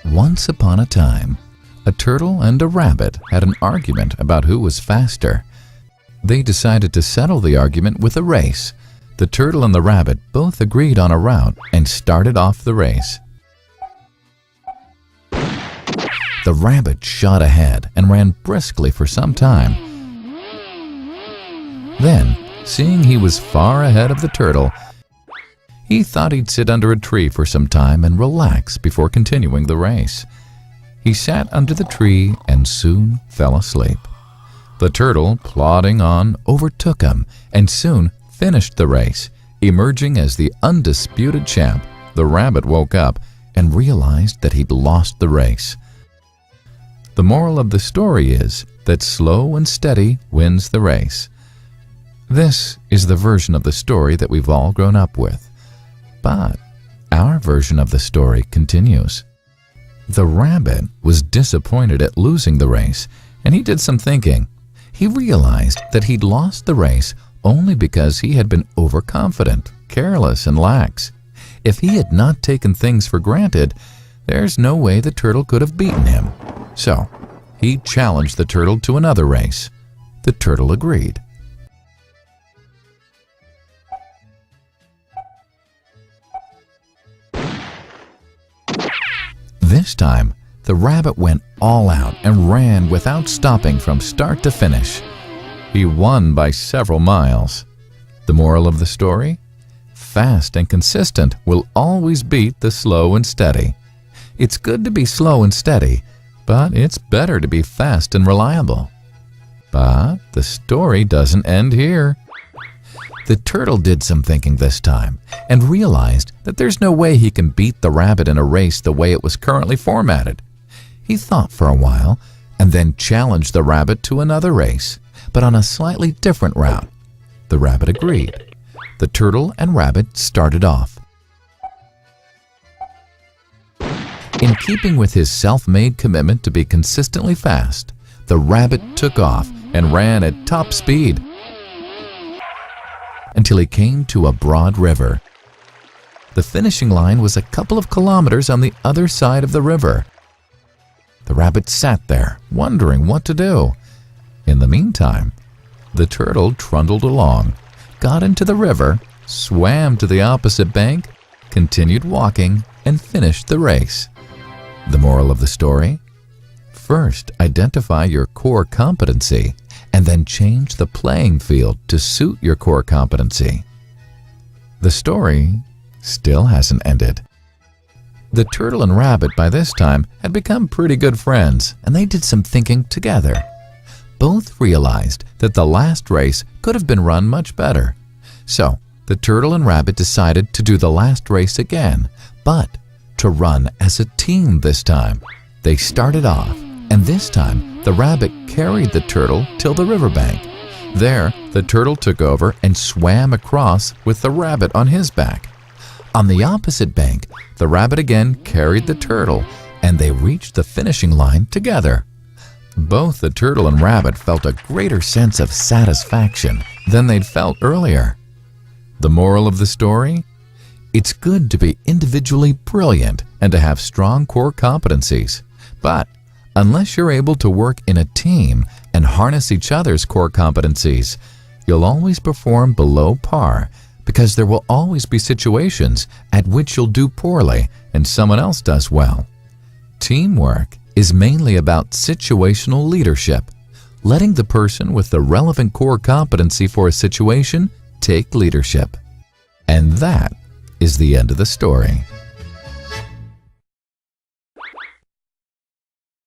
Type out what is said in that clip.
Once upon a time, a turtle and a rabbit had an argument about who was faster. They decided to settle the argument with a race. The turtle and the rabbit both agreed on a route and started off the race. The rabbit shot ahead and ran briskly for some time. Then, seeing he was far ahead of the turtle, he thought he'd sit under a tree for some time and relax before continuing the race. He sat under the tree and soon fell asleep. The turtle, plodding on, overtook him and soon finished the race, emerging as the undisputed champ. The rabbit woke up and realized that he'd lost the race. The moral of the story is that slow and steady wins the race. This is the version of the story that we've all grown up with. But our version of the story continues. The rabbit was disappointed at losing the race, and he did some thinking. He realized that he'd lost the race only because he had been overconfident, careless, and lax. If he had not taken things for granted, there's no way the turtle could have beaten him. So, he challenged the turtle to another race. The turtle agreed. This time, the rabbit went all out and ran without stopping from start to finish. He won by several miles. The moral of the story? Fast and consistent will always beat the slow and steady. It's good to be slow and steady, but it's better to be fast and reliable. But the story doesn't end here. The turtle did some thinking this time and realized that there's no way he can beat the rabbit in a race the way it was currently formatted. He thought for a while and then challenged the rabbit to another race, but on a slightly different route. The rabbit agreed. The turtle and rabbit started off. In keeping with his self-made commitment to be consistently fast, the rabbit took off and ran at top speed until he came to a broad river. The finishing line was a couple of kilometers on the other side of the river. The rabbit sat there, wondering what to do. In the meantime, the turtle trundled along, got into the river, swam to the opposite bank, continued walking, and finished the race. The moral of the story? First, identify your core competency and then change the playing field to suit your core competency. The story still hasn't ended. The turtle and rabbit by this time had become pretty good friends, and they did some thinking together. Both realized that the last race could have been run much better. So, the turtle and rabbit decided to do the last race again, but to run as a team this time. They started off, and this time the rabbit carried the turtle till the riverbank. There, the turtle took over and swam across with the rabbit on his back. On the opposite bank, the rabbit again carried the turtle, and they reached the finishing line together. Both the turtle and rabbit felt a greater sense of satisfaction than they'd felt earlier. The moral of the story? It's good to be individually brilliant and to have strong core competencies. But unless you're able to work in a team and harness each other's core competencies, you'll always perform below par, because there will always be situations at which you'll do poorly and someone else does well. Teamwork is mainly about situational leadership, letting the person with the relevant core competency for a situation take leadership. And that is the end of the story.